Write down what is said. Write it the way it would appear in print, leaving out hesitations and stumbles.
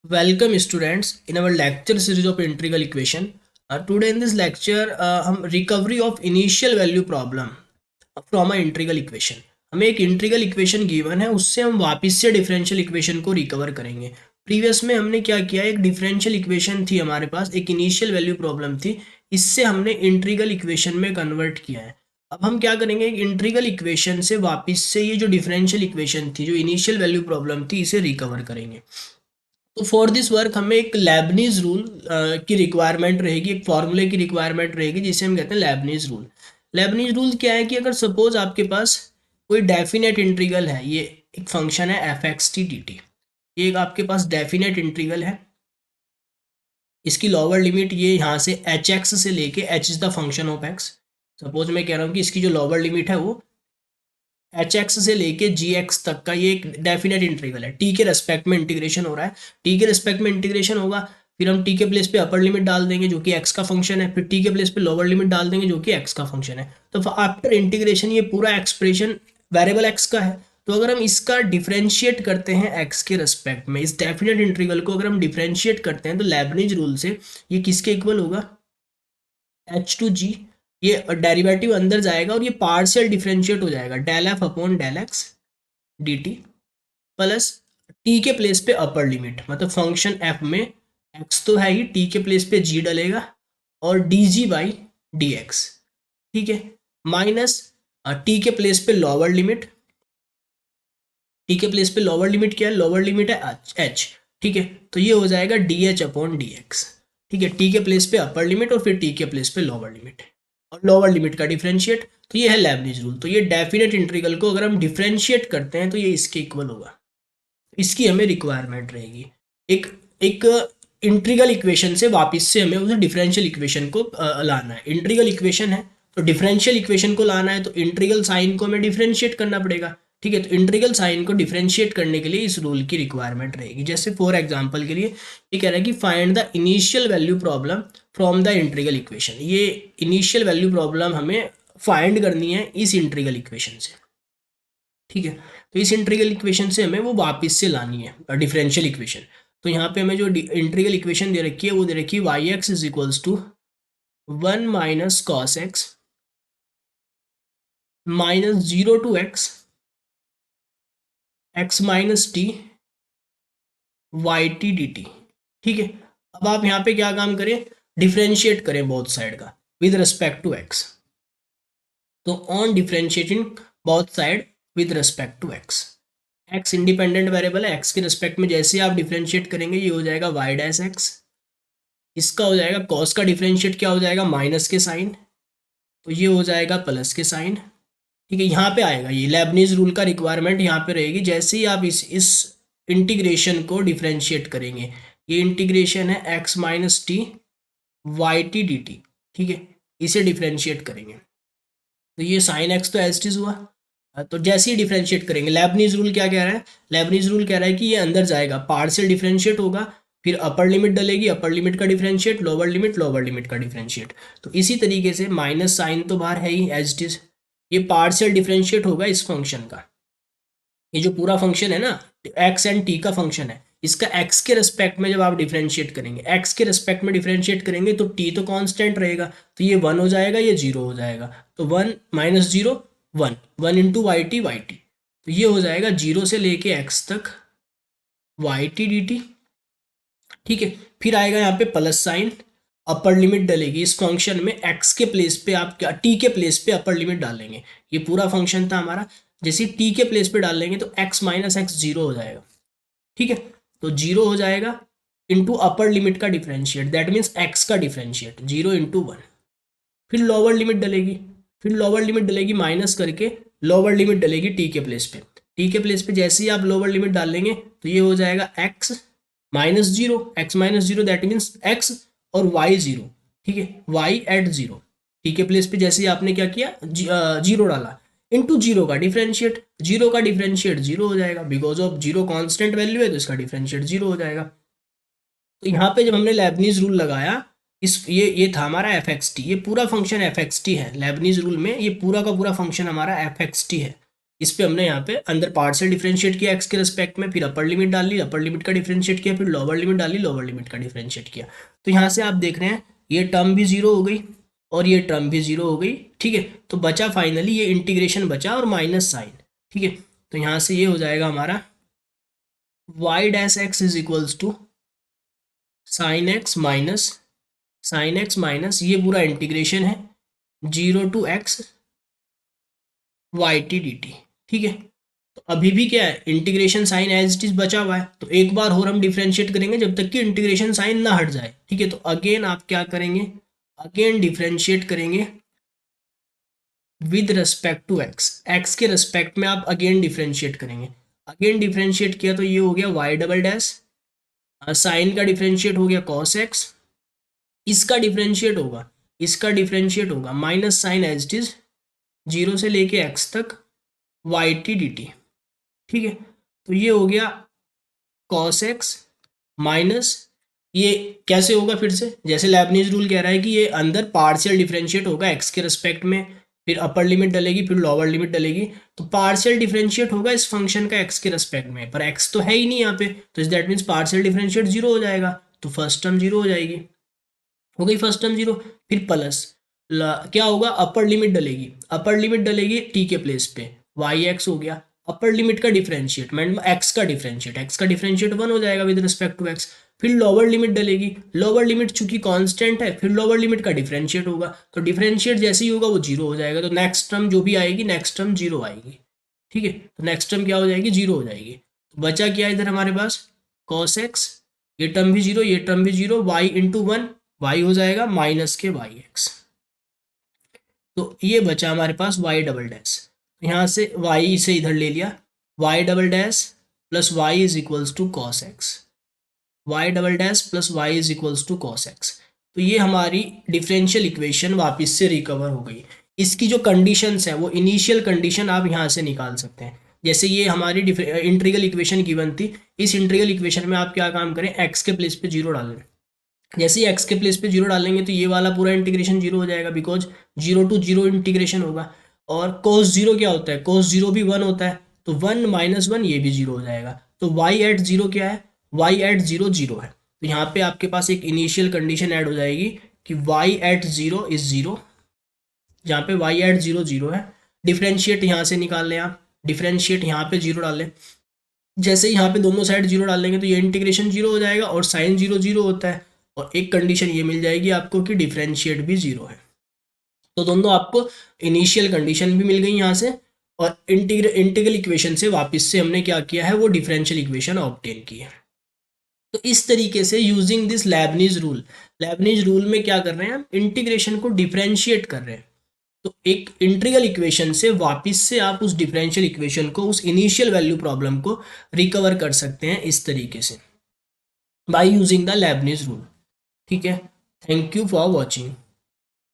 Welcome students in our lecture series of integral equation. Today in this lecture हम recovery of initial value problem from a integral equation. हमें एक integral equation given है, उससे हम वापस से differential equation को रिकवर करेंगे। प्रीवियस में हमने क्या किया, एक डिफरेंशियल इक्वेशन थी हमारे पास, एक इनिशियल वैल्यू प्रॉब्लम थी, इससे हमने इंटीग्रल इक्वेशन में कन्वर्ट किया है। अब हम क्या करेंगे, एक इंटीग्रल इक्वेशन से वापस से ये जो डिफरेंशियल इक्वेशन थी, जो इनिशियल वैल्यू प्रॉब्लम थी, इसे रिकवर करेंगे। तो फॉर दिस वर्क हमें एक लेबनीज रूल की रिक्वायरमेंट रहेगी, एक फॉर्मूले की रिक्वायरमेंट रहेगी, जिसे हम कहते हैं लेबनीज रूल। लेबनीज रूल क्या है कि अगर सपोज आपके पास कोई डेफिनेट इंटीग्रल है, ये एक फंक्शन है F x T d T, ये एक आपके पास डेफिनेट इंटीग्रल है, इसकी लोअर लिमिट ये यहाँ से एच एक्स से लेके H is the function of x. Suppose मैं कह रहा हूँ कि इसकी जो लोअर लिमिट है वो एच एक्स से लेके जी एक्स तक का ये एक डेफिनेट इंटीग्रल है, टी के रेस्पेक्ट में इंटीग्रेशन हो रहा है, टी के रेस्पेक्ट में इंटीग्रेशन होगा, फिर हम टी के प्लेस पे अपर लिमिट डाल देंगे जो कि एक्स का फंक्शन है, फिर टी के प्लेस पे लोअर लिमिट डाल देंगे जो कि एक्स का फंक्शन है। तो आफ्टर इंटीग्रेशन ये पूरा एक्सप्रेशन वेरिएबल एक्स का है। तो अगर हम इसका डिफरेंशिएट करते हैं एक्स के रेस्पेक्ट में, इस डेफिनेट इंटीग्रल को अगर हम डिफरेंशिएट करते हैं तो लेबनिज रूल से ये किसके इक्वल होगा, एच टू जी। ये डेरिवेटिव अंदर जाएगा और ये पार्शियल डिफरेंशिएट हो जाएगा, del f upon del x d t plus t के प्लेस पे अपर लिमिट, मतलब फंक्शन एफ में एक्स तो है ही, टी के प्लेस पे जी डलेगा और D G by D x, ठीक है, माइनस टी के प्लेस पे लोअर लिमिट, टी के प्लेस पे लोअर लिमिट क्या है, लोअर लिमिट है एच, ठीक है, तो ये हो जाएगा D H upon D x, ठीक है, टी के प्लेस पे अपर लिमिट और फिर टी के प्लेस पे लोअर लिमिट और लोअर लिमिट का डिफरेंशिएट। तो ये है लेबनिज रूल। तो ये डेफिनेट इंटीग्रल को अगर हम डिफरेंशिएट करते हैं तो ये इसके इक्वल होगा, इसकी हमें रिक्वायरमेंट रहेगी। एक एक इंटीग्रल इक्वेशन से वापस से हमें उसे डिफरेंशियल इक्वेशन को लाना है। इंटीग्रल इक्वेशन है तो डिफरेंशियल इक्वेशन को लाना है, तो इंटीग्रल साइन को हमें डिफरेंशिएट करना पड़ेगा, ठीक है। तो इंटीग्रल साइन को डिफरेंशिएट करने के लिए इस रूल की रिक्वायरमेंट रहेगी। जैसे फॉर एग्जांपल के लिए ये कह रहा है कि find the initial value problem from the integral equation. ये इनिशियल वैल्यू प्रॉब्लम हमें फाइंड करनी है इस इंटीग्रल इक्वेशन से, ठीक है। तो इस इंटीग्रल इक्वेशन से हमें वो वापस से लानी है डिफरेंशियल इक्वेशन। तो यहाँ पे हमें जो इंटीग्रल इक्वेशन दे रखी है वो दे रखी है y x is equals to 1 - cos x -0 to x minus t y t d t, ठीक है। अब आप यहाँ पे क्या काम करें, डिफरेंशिएट करें बोथ साइड का विद रिस्पेक्ट टू एक्स। तो on differentiating both side with respect to x, x independent variable है, एक्स के रिस्पेक्ट में जैसे आप डिफरेंशिएट करेंगे ये हो जाएगा वाई डैश एक्स, इसका हो जाएगा कॉस का डिफरेंशिएट क्या हो जाएगा, माइनस के साइन, तो ये हो जाएगा प्लस के साइन, ठीक है। यहाँ पे आएगा ये लेबनीज रूल का रिक्वायरमेंट यहाँ पे रहेगी। जैसे ही आप इस इंटीग्रेशन को डिफरेंशिएट करेंगे, ये इंटीग्रेशन है x minus t y t d t, ठीक है, इसे डिफरेंशिएट करेंगे तो ये साइन एक्स तो एज इट इज हुआ। तो जैसे ही डिफरेंशिएट करेंगे, लेबनीज रूल क्या कह रहा है, लेबनीज रूल कह रहा है कि ये अंदर जाएगा, पार्शियल डिफरेंशिएट होगा, फिर अपर लिमिट डलेगी, अपर लिमिट का डिफरेंशिएट, लोअर लिमिट का डिफरेंशिएट। तो इसी तरीके से माइनस साइन तो बाहर है ही एज इट इज, ये पार्शियल डिफरेंशिएट होगा इस फंक्शन का। ये जो पूरा फंक्शन है ना, एक्स एंड टी का फंक्शन है, इसका एक्स के रिस्पेक्ट में जब आप डिफरेंशिएट करेंगे, एक्स के रिस्पेक्ट में डिफरेंशिएट करेंगे तो टी तो कांस्टेंट रहेगा, तो ये 1 हो जाएगा, ये 0 हो जाएगा, तो 1 - 0 1, 1 इंटू वाई टी, तो ये हो जाएगा 0 से लेके एक्स तक वाई टी डी टी, ठीक है। फिर आएगा यहाँ पे प्लस साइन, अपर लिमिट डलेगी इस फंक्शन में, एक्स के प्लेस पे आप क्या, टी के प्लेस पे अपर लिमिट डालेंगे, ये पूरा फंक्शन था हमारा, जैसे टी के प्लेस पे डाल लेंगे तो एक्स माइनस एक्स 0 हो जाएगा, ठीक है। तो 0 हो जाएगा इंटू अपर लिमिट का डिफरेंशिएट, दैट मीन्स एक्स का डिफरेंशिएट 0 इंटू 1, फिर लोअर लिमिट डलेगी, फिर लोअर लिमिट डलेगी माइनस करके, लोअर लिमिट डलेगी टी के प्लेस पे, टी के प्लेस पे जैसे ही आप लोअर लिमिट डाल लेंगे तो ये हो जाएगा x minus 0, x minus 0 that means x और वाई 0, ठीक है, वाई एट 0, टी के प्लेस पे जैसे ही आपने क्या किया 0 डाला, इंटू 0 का डिफरेंशिएट, 0 का डिफरेंशिएट 0 हो जाएगा, बिकॉज ऑफ 0 कांस्टेंट वैल्यू है तो इसका डिफरेंशिएट 0 हो जाएगा। तो यहाँ पे जब हमने लेबनीज रूल लगाया, इस ये था हमारा एफ एक्स टी, ये पूरा फंक्शन एफ एक्स टी है, लेबनीज रूल में ये पूरा का पूरा फंक्शन हमारा एफ एक्स टी है, इस पे हमने यहाँ पे अंदर पार्शियल डिफरेंशिएट किया एक्स के रिस्पेक्ट में, फिर अपर लिमिट डाल ली, अपर लिमिट का डिफरेंशिएट किया, फिर लोअर लिमिट डाली, लोअर लिमिट का डिफरेंशिएट किया। तो यहाँ से आप देख रहे हैं ये टर्म भी जीरो हो गई और ये टर्म भी जीरो हो गई, ठीक है। तो बचा फाइनली ये इंटीग्रेशन बचा और माइनस साइन, ठीक है। तो यहाँ से ये हो जाएगा हमारा y dash x is equals to sine x minus ये पूरा इंटीग्रेशन है 0 to x y t d t, ठीक है। तो अभी भी क्या है, integration sine as it is बचा हुआ है, तो एक बार और हम डिफरेंशिएट करेंगे जब तक कि इंटीग्रेशन साइन ना हट जाए, ठीक है। तो अगेन आप क्या करेंगे, अगेन डिफरेंशिएट करेंगे विद रिस्पेक्ट टू एक्स के रिस्पेक्ट में आप अगेन डिफरेंशिएट करेंगे। अगेन डिफरेंशिएट किया तो ये हो गया वाई डबल डैश, साइन का डिफरेंशिएट हो गया कॉस एक्स, इसका डिफरेंशिएट होगा minus sine as it is 0 से लेके x तक वाई टी डी टी, ठीक है। तो ये हो गया कॉस एक्स माइनस, ये कैसे होगा फिर से, जैसे लेबनीज रूल कह रहा है कि ये अंदर पार्शियल डिफरेंशिएट होगा एक्स के रिस्पेक्ट में, फिर अपर लिमिट डलेगी, फिर लोअर लिमिट डलेगी, तो पार्शियल डिफरेंशिएट होगा इस फंक्शन का एक्स के रिस्पेक्ट में, पर एक्स तो है ही नहीं यहाँ पे, तो that means partial differentiate zero हो जाएगा, तो फर्स्ट टर्म जीरो हो जाएगी, हो गई फर्स्ट टर्म जीरो। फिर प्लस क्या होगा, अपर लिमिट डलेगी टी के प्लेस पे, वाई एक्स हो गया, अपर लिमिट का डिफरेंशिएट मतलब एक्स का डिफरेंशिएट 1 हो जाएगा विद रिस्पेक्ट टू एक्स। फिर लोअर लिमिट डलेगी, लोअर लिमिट चूंकि कांस्टेंट है, फिर लोअर लिमिट का डिफरेंशिएट होगा, तो डिफरेंशिएट जैसे ही होगा वो जीरो हो जाएगा, तो नेक्स्ट टर्म जो भी आएगी नेक्स्ट टर्म जीरो आएगी, ठीक है। तो नेक्स्ट टर्म क्या हो जाएगी, जीरो हो जाएगी। तो बचा क्या इधर हमारे पास, कॉस एक्स, ये टर्म भी जीरो, ये टर्म भी zero, y into one, y हो जाएगा माइनस के वाई एक्स, तो ये बचा हमारे पास वाई डबल डैश, यहाँ से वाई से इधर ले लिया, y double dash plus y is equals to cos x, y double dash plus y is equals to cos x. तो ये हमारी डिफरेंशियल इक्वेशन वापस से रिकवर हो गई। इसकी जो कंडीशंस है वो इनिशियल कंडीशन आप यहाँ से निकाल सकते हैं, जैसे ये हमारी इंटीग्रल इक्वेशन गिवन थी, इस इंटीग्रल इक्वेशन में आप क्या काम करें, एक्स के प्लेस पे जीरो डाल लें, जैसे ही एक्स के प्लेस पे जीरो डालेंगे तो ये वाला पूरा इंटीग्रेशन जीरो हो जाएगा, बिकॉज 0 to 0 इंटीग्रेशन होगा। और कोस जीरो क्या होता है, कोस जीरो भी 1 होता है, तो 1 माइनस 1 ये भी जीरो हो जाएगा। तो वाई एट जीरो क्या है, वाई एट जीरो जीरो है, तो यहाँ पे आपके पास एक इनिशियल कंडीशन ऐड हो जाएगी कि y at zero is zero, जहाँ पे वाई एट जीरो जीरो है। डिफ्रेंशिएट यहाँ से निकाल लें आप, डिफ्रेंशिएट यहाँ पे जीरो डाल लें, जैसे ही यहाँ पे दोनों साइड जीरो डालेंगे तो ये इंटीग्रेशन जीरो हो जाएगा, और साइन जीरो जीरो होता है, और एक कंडीशन ये मिल जाएगी आपको कि डिफरेंशिएट भी जीरो है। तो दोनों आपको इनिशियल कंडीशन भी मिल गई यहाँ से, और इंटीग्रल इक्वेशन से वापस से हमने क्या किया है, वो डिफरेंशियल इक्वेशन ऑब्टेन की है। तो इस तरीके से यूजिंग दिस लेबनीज रूल में क्या कर रहे हैं हम, इंटीग्रेशन को डिफरेंशिएट कर रहे हैं। तो एक इंटीग्रल इक्वेशन से वापस से आप उस डिफरेंशियल इक्वेशन को, उस इनिशियल वैल्यू प्रॉब्लम को रिकवर कर सकते हैं इस तरीके से, by using the Lebanese rule, ठीक है। Thank you for watching.